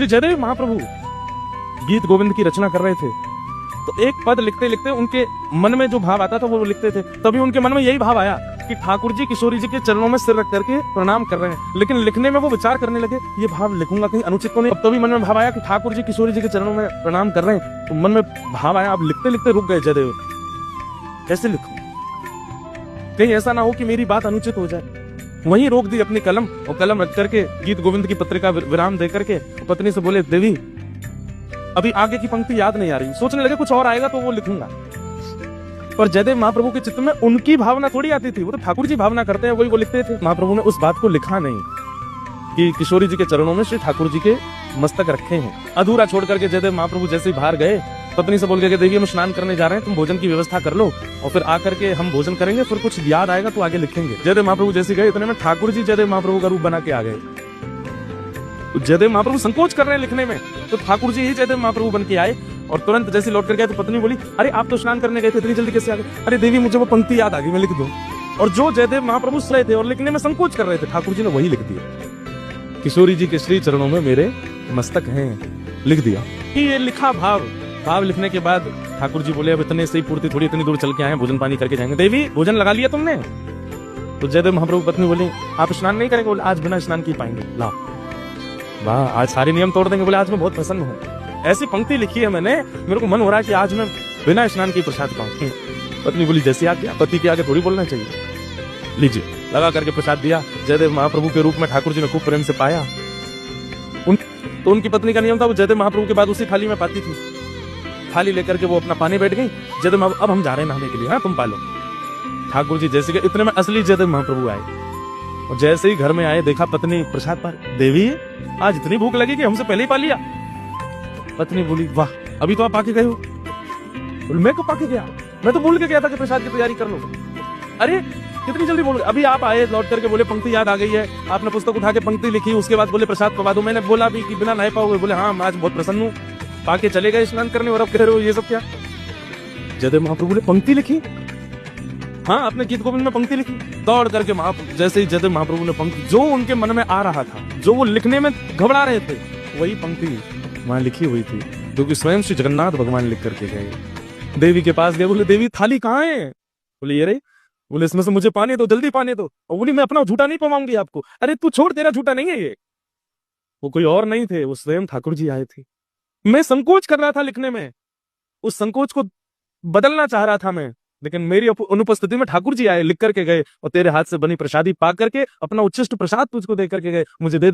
श्री जयदेव महाप्रभु गीत गोविंद की रचना कर रहे थे, तो एक पद लिखते लिखते उनके मन में जो भाव आता था वो लिखते थे। तभी उनके मन में यही भाव आया कि ठाकुर जी किशोरी जी के चरणों में सिर रख करके प्रणाम कर रहे हैं। लेकिन लिखने में वो विचार करने लगे, ये भाव लिखूंगा कहीं अनुचित तो नहीं। तभी मन में भाव आया कि ठाकुर जी किशोरी जी के चरणों में प्रणाम कर रहे हैं, तो मन में भाव आया, अब लिखते लिखते रुक गए जयदेव, कैसे लिखूं, कहीं ऐसा ना हो कि मेरी बात अनुचित हो जाए। वहीं रोक दी अपनी कलम, और कलम रख करके गीत गोविंद की पत्रिका विराम दे करके पत्नी से बोले, देवी अभी आगे की पंक्ति याद नहीं आ रही, सोचने लगे कुछ और आएगा तो वो लिखूंगा। पर जयदेव महाप्रभु के चित्त में उनकी भावना थोड़ी आती थी, वो तो ठाकुर जी भावना करते हैं, वही वो लिखते थे। महाप्रभु ने उस बात को लिखा नहीं कि किशोरी जी के चरणों में श्री ठाकुर जी के मस्तक रखे हैं। अधूरा छोड़ करके जयदेव महाप्रभु जैसे ही बाहर गए, पत्नी से बोल के, देवी हम स्नान करने जा रहे हैं, तुम भोजन की व्यवस्था कर लो और फिर आकर के हम भोजन करेंगे, फिर कुछ याद आएगा तो आगे लिखेंगे। जयदेव महाप्रभु जैसे गए, इतने में ठाकुर जी जयदेव महाप्रभु का रूप बना के आ गए। जयदेव महाप्रभु संकोच कर रहे हैं लिखने में, तो ठाकुर जी ही जयदेव महाप्रभु बन के आए और तुरंत जैसे लौट कर गए तो पत्नी बोली, अरे आप तो स्नान करने गए थे, इतनी जल्दी कैसे आ गए? अरे देवी मुझे वो पंक्ति याद आ गई, मैं लिख दूं। और जो जयदेव महाप्रभु सुन रहे थे और लिखने में संकोच कर रहे थे, ठाकुर जी ने वही लिख दिया, किशोरी जी के श्री चरणों में मेरे मस्तक हैं, लिख दिया। ये लिखा भाव लिखने के बाद ठाकुर जी बोले, अब इतने से ही पूर्ति थोड़ी, इतनी दूर चल के आए, भोजन पानी करके जाएंगे। देवी भोजन लगा लिया तुमने? तो जयदेव महाप्रभु पत्नी बोली, आप स्नान नहीं करेंगे? बोले, आज बिना स्नान की पाएंगे। लाओ, वाह, आज सारे नियम तोड़ देंगे। बोले, आज मैं बहुत प्रसन्न हूँ, ऐसी पंक्ति लिखी है मैंने, मेरे को मन हो रहा है कि आज मैं बिना स्नान की प्रसाद पाऊं। पत्नी बोली, जैसे आज्ञा, पति के आगे थोड़ी बोलना चाहिए। लीजिए, लगा करके प्रसाद दिया। जयदेव महाप्रभु के रूप में ठाकुर जी ने खूब प्रेम से पाया। तो उनकी पत्नी का नियम था, वो जयदेव महाप्रभु के बाद उसी थाली में पाती थी। थाली लेकर के वो अपना पानी बैठ गई। जयदेव महाप्रभु, अब हम जा रहे हैं नहाने के लिए, हाँ तुम पालो। ठाकुर जी जैसे गए, इतने में असली जयदेव महाप्रभु आए, और जैसे ही घर में आए, देखा पत्नी प्रसाद पर, देवी आज इतनी भूख लगी कि हमसे पहले ही पा लिया। पत्नी बोली, वाह, अभी तो आप आके गए हो। बोले, मैं कब पाके गया? मैं तो भूल के गया था कि प्रसाद की तैयारी कर लो। अरे कितनी जल्दी बोल गए? अभी आप आए लौट करके, बोले पंक्ति याद आ गई है, आपने पुस्तक उठा के पंक्ति लिखी, उसके बाद बोले प्रसाद पवा दो। मैंने बोला भी कि बिना नहाए पाओगे? बोले, हाँ आज बहुत प्रसन्न हूँ, पाके चले गए स्नान करने, और अब कह रहे हो ये सब क्या? जयदेव महाप्रभु ने पंक्ति लिखी, हाँ आपने गीत गोविंद में पंक्ति लिखी। दौड़ करके महाप्रभु, जैसे ही जयदेव महाप्रभु ने पंक्ति, जो उनके मन में आ रहा था, जो वो लिखने में घबरा रहे थे, वही पंक्ति वहां लिखी हुई थी, क्योंकि स्वयं श्री जगन्नाथ भगवान लिख करके गए। देवी के पास गए, बोले, देवी थाली कहाँ है? बोले, ये रे। बोले, इसमें से मुझे पानी दो, जल्दी पानी दो। और बोली, मैं अपना झूठा नहीं पवाऊंगी आपको। अरे तू छोड़, तेरा झूठा नहीं है ये। वो कोई और नहीं थे, वो स्वयं ठाकुर जी आए थे। मैं संकोच कर रहा था लिखने में, उस संकोच को बदलना चाह रहा था मैं, लेकिन मेरी अनुपस्थिति में ठाकुर जी आए, लिख करके गए, और तेरे हाथ से बनी प्रसादी पा करके अपना उच्छिष्ट प्रसाद तुझको दे करके गए, मुझे दे